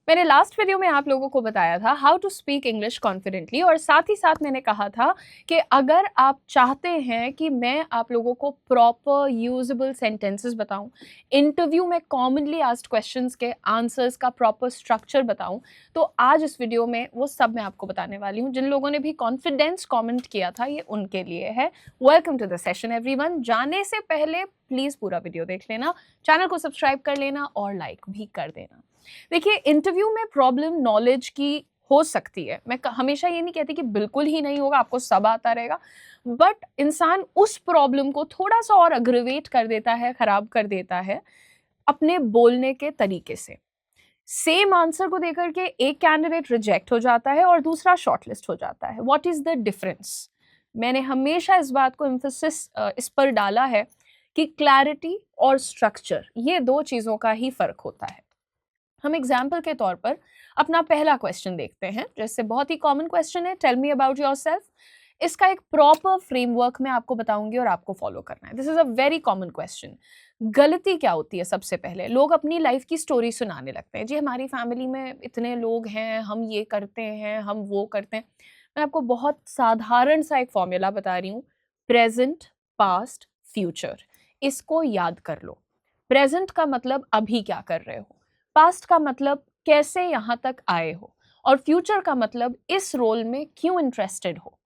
मैंने last video में आप लोगों को बताया था how to speak English confidently, और साथ ही साथ मैंने कहा था कि अगर आप चाहते हैं कि मैं आप लोगों को प्रॉपर यूजेबल सेंटेंसेस बताऊं, इंटरव्यू में कॉमनली आस्क्ड क्वेश्चंस के आंसर्स का प्रॉपर स्ट्रक्चर बताऊं, तो आज इस वीडियो में वो सब मैं आपको बताने वाली हूं। जिन लोगों ने भी कॉन्फिडेंस कमेंट किया था ये उनके लिए है। Welcome to the session everyone. जाने से पहले प्लीज पूरा वीडियो देख लेना, चैनल को सब्सक्राइब कर लेना और लाइक भी कर देना। देखिए, इंटरव्यू में प्रॉब्लम नॉलेज की हो सकती है। मैं हमेशा ये नहीं कहती कि बिल्कुल ही नहीं होगा, आपको सब आता रहेगा, बट इंसान उस प्रॉब्लम को थोड़ा सा और अग्रवेट कर देता है, खराब कर देता है अपने बोलने के तरीके से। सेम आंसर को देकर के एक कैंडिडेट रिजेक्ट हो जाता है और दूसरा शॉर्टलिस्ट हो जाता है। What is the difference? मैंने हमेशा इस बात को एम्फेसिस इस पर डाला है कि क्लैरिटी और स्ट्रक्चर, ये दो चीजों का ही फर्क होता है। हम एग्जाम्पल के तौर पर अपना पहला क्वेश्चन देखते हैं, जैसे बहुत ही कॉमन क्वेश्चन है, टेल मी अबाउट योरसेल्फ। इसका एक प्रॉपर फ्रेमवर्क मैं आपको बताऊंगी और आपको फॉलो करना है। This is a very common question. गलती क्या होती है? सबसे पहले लोग अपनी लाइफ की स्टोरी सुनाने लगते हैं। जी हमारी फैमिली में इतने लोग हैं, हम ये करते हैं, हम वो करते हैं। मैं आपको बहुत साधारण सा एक फॉर्मूला बता रही हूँ, प्रेजेंट, पास्ट, फ्यूचर। इसको याद कर लो। प्रेजेंट का मतलब अभी क्या कर रहे हो, पास्ट का मतलब कैसे यहां तक आए हो, और फ्यूचर का मतलब इस रोल में क्यों इंटरेस्टेड हो।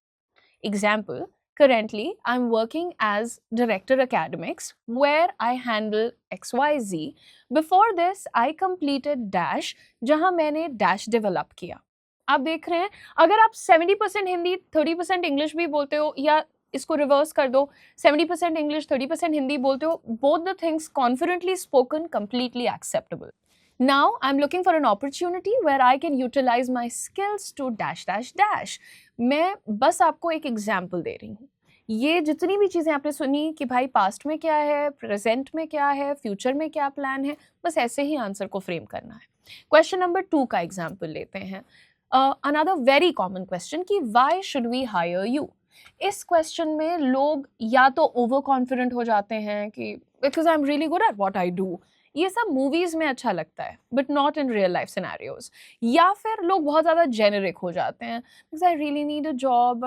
Example, currently I'm working as director academics where I handle XYZ. Before this I completed dash, जहां मैंने dash डेवलप किया। आप देख रहे हैं, अगर आप 70% हिंदी 30% इंग्लिश भी बोलते हो, या इसको रिवर्स कर दो, 70% इंग्लिश 30% हिंदी बोलते हो, both the things confidently spoken, completely acceptable. Now I'm looking for an opportunity where I can utilize my skills to dash dash dash. मैं बस आपको एक एग्जाम्पल दे रही हूँ। ये जितनी भी चीज़ें आपने सुनी कि भाई पास्ट में क्या है, प्रेजेंट में क्या है, फ्यूचर में क्या प्लान है, बस ऐसे ही आंसर को फ्रेम करना है। क्वेश्चन नंबर 2 का एग्जाम्पल लेते हैं। अनदर वेरी कॉमन क्वेश्चन कि why should we hire you. इस क्वेश्चन में लोग या तो ओवर कॉन्फिडेंट हो जाते हैं कि because I am really good at what I do, ये सब मूवीज में अच्छा लगता है but not in real life scenarios. या फिर लोग बहुत ज़्यादा जेनेरिक हो जाते हैं, because I really need a job.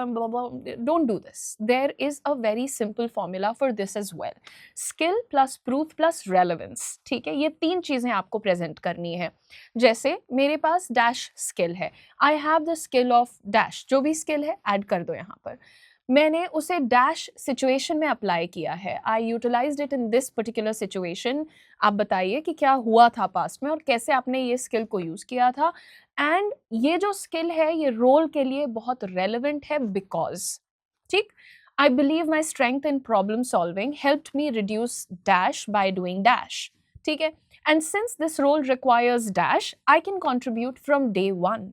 Don't do this. There is a very simple formula for this as well, skill plus proof plus relevance. ठीक है, ये तीन चीज़ें आपको प्रेजेंट करनी है। जैसे मेरे पास डैश स्किल है, I have the skill of dash, जो भी स्किल है ऐड कर दो यहाँ पर। मैंने उसे डैश सिचुएशन में अप्लाई किया है, I utilized it in this particular situation. आप बताइए कि क्या हुआ था पास्ट में और कैसे आपने ये स्किल को यूज किया था। एंड ये जो स्किल है ये रोल के लिए बहुत रेलेवेंट है बिकॉज, ठीक, I believe my strength in problem solving helped me reduce dash by doing dash. ठीक है, and since this role requires dash I can contribute from day one.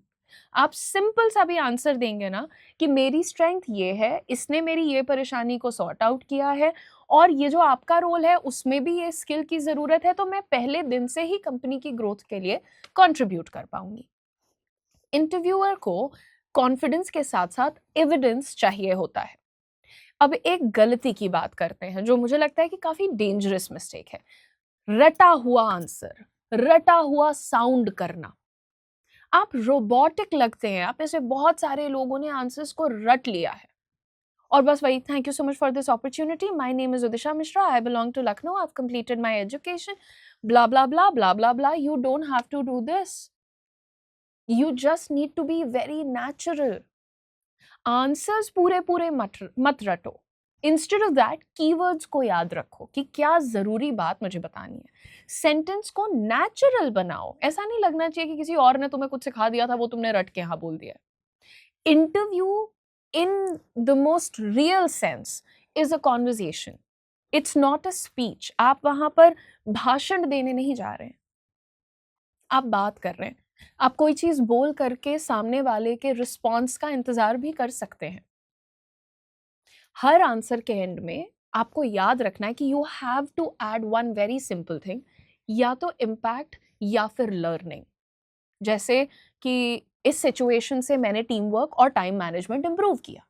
आप सिंपल सा भी आंसर देंगे ना कि मेरी स्ट्रेंथ ये है, इसने मेरी ये परेशानी को सॉर्ट आउट किया है, और ये जो आपका रोल है उसमें भी ये स्किल की ज़रूरत है, तो मैं पहले दिन से ही कंपनी की ग्रोथ के लिए कंट्रीब्यूट कर पाऊंगी। इंटरव्यूअर को कॉन्फिडेंस के साथ साथ एविडेंस चाहिए होता है। अब एक गलती की बात करते हैं जो मुझे लगता है कि काफ़ी डेंजरस मिस्टेक है, रटा हुआ आंसर, रटा हुआ साउंड करना। आप रोबोटिक लगते हैं, आप ऐसे बहुत सारे लोगों ने आंसर्स को रट लिया है और बस वही, thank you so much for this opportunity, my name is Udisha Mishra, I belong to Lucknow, I have completed my education, blah blah blah blah blah blah. You don't have to do this, you just need to be very natural. Answers पूरे पूरे मत रटो। Instead of that keywords को याद रखो कि क्या जरूरी बात मुझे बतानी है। सेंटेंस को नेचुरल बनाओ, ऐसा नहीं लगना चाहिए कि किसी और ने तुम्हें कुछ सिखा दिया था वो तुमने रट के यहाँ बोल दिया। Interview in the most real sense is a conversation, it's not a speech. आप वहां पर भाषण देने नहीं जा रहे हैं, आप बात कर रहे हैं। आप कोई चीज बोल करके सामने वाले के रिस्पॉन्स का इंतजार भी कर सकते हैं। हर आंसर के एंड में आपको याद रखना है कि you have to add one very simple thing, या तो इम्पैक्ट या फिर लर्निंग। जैसे कि इस सिचुएशन से मैंने टीम वर्क और टाइम मैनेजमेंट इंप्रूव किया,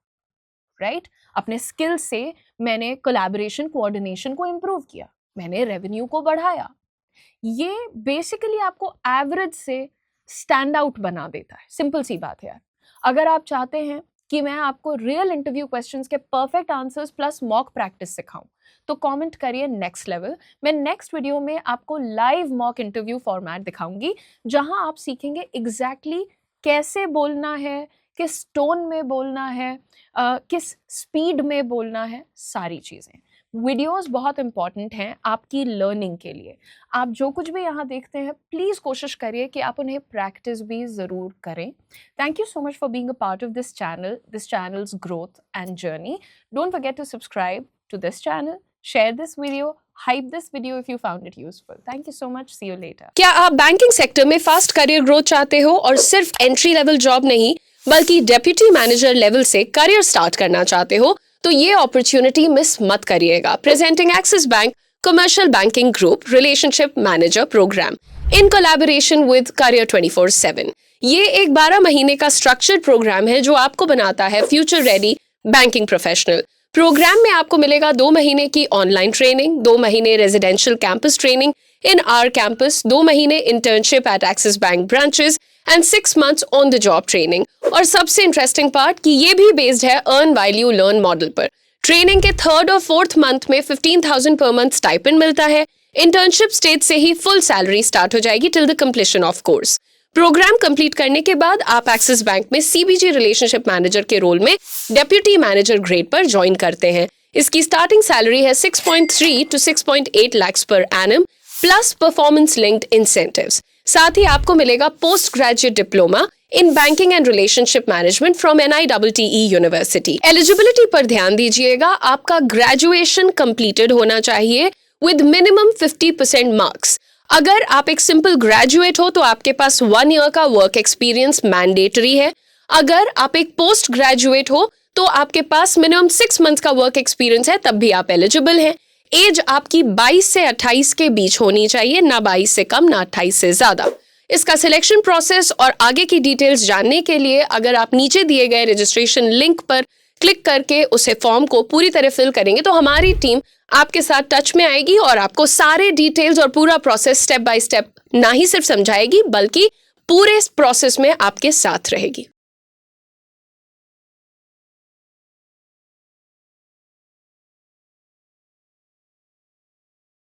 राइट? अपने स्किल से मैंने कोलैबोरेशन कोऑर्डिनेशन को इंप्रूव किया, मैंने रेवेन्यू को बढ़ाया। ये बेसिकली आपको एवरेज से स्टैंड आउट बना देता है। सिंपल सी बात है यार। अगर आप चाहते हैं कि मैं आपको रियल इंटरव्यू क्वेश्चंस के perfect answers plus mock practice सिखाऊं, तो कमेंट करिए नेक्स्ट लेवल। मैं नेक्स्ट वीडियो में आपको लाइव मॉक इंटरव्यू फॉर्मेट दिखाऊंगी, जहां आप सीखेंगे एग्जैक्टली कैसे बोलना है, किस टोन में बोलना है, किस स्पीड में बोलना है, सारी चीज़ें। वीडियोस बहुत इंपॉर्टेंट हैं आपकी लर्निंग के लिए। आप जो कुछ भी यहाँ देखते हैं, प्लीज़ कोशिश करिए कि आप उन्हें प्रैक्टिस भी ज़रूर करें। Thank you so much for being a part of this channel's growth and journey. Don't forget to subscribe to this channel, share this video, hype this video if you found it useful. Thank you so much. See you later. क्या आप banking sector में fast career growth चाहते हो और सिर्फ entry level job नहीं बल्कि deputy manager level से करियर स्टार्ट करना चाहते हो? तो ये अपॉर्चुनिटी मिस मत करिएगा। Presenting axis bank commercial banking group relationship manager program in collaboration with career 24/7। ये एक 12 महीने का स्ट्रक्चर्ड प्रोग्राम है जो आपको बनाता है future ready banking professional. Program में आपको मिलेगा 2 महीने की ऑनलाइन ट्रेनिंग, 2 महीने residential campus training in our campus, 2 महीने internship at Axis bank branches and 6 months on the job training. और सबसे इंटरेस्टिंग पार्ट कि ये भी बेस्ड है earn while you learn model पर। ट्रेनिंग के 3rd और 4th मंथ में 15,000 पर मंथ स्टाइपेंड मिलता है। इंटर्नशिप स्टेज से ही फुल सैलरी स्टार्ट हो जाएगी till the completion of course. Program complete करने के बाद आप एक्सिस बैंक में सीबीजी रिलेशनशिप मैनेजर के रोल में डेप्यूटी मैनेजर ग्रेड पर ज्वाइन करते हैं। इसकी स्टार्टिंग सैलरी है 6.3 to 6.8 lakhs per annum plus performance linked incentives. साथ ही आपको मिलेगा post graduate diploma in banking and relationship management from NITE university. Eligibility पर ध्यान दीजिएगा, आपका ग्रेजुएशन कंप्लीटेड होना चाहिए विद मिनिमम 50% मार्क्स। अगर आप एक सिंपल ग्रेजुएट हो तो आपके पास 1 year का वर्क एक्सपीरियंस मैंडेटरी है। अगर आप एक पोस्ट ग्रेजुएट हो तो आपके पास मिनिमम 6 months का वर्क एक्सपीरियंस है, तब भी आप एलिजिबल हैं। एज आपकी 22 से 28 के बीच होनी चाहिए, ना 22 से कम ना 28 से ज्यादा। इसका सिलेक्शन प्रोसेस और आगे की डिटेल्स जानने के लिए अगर आप नीचे दिए गए रजिस्ट्रेशन लिंक पर क्लिक करके उसे फॉर्म को पूरी तरह फिल करेंगे तो हमारी टीम आपके साथ टच में आएगी और आपको सारे डिटेल्स और पूरा प्रोसेस स्टेप बाय स्टेप ना ही सिर्फ समझाएगी बल्कि पूरे प्रोसेस में आपके साथ रहेगी।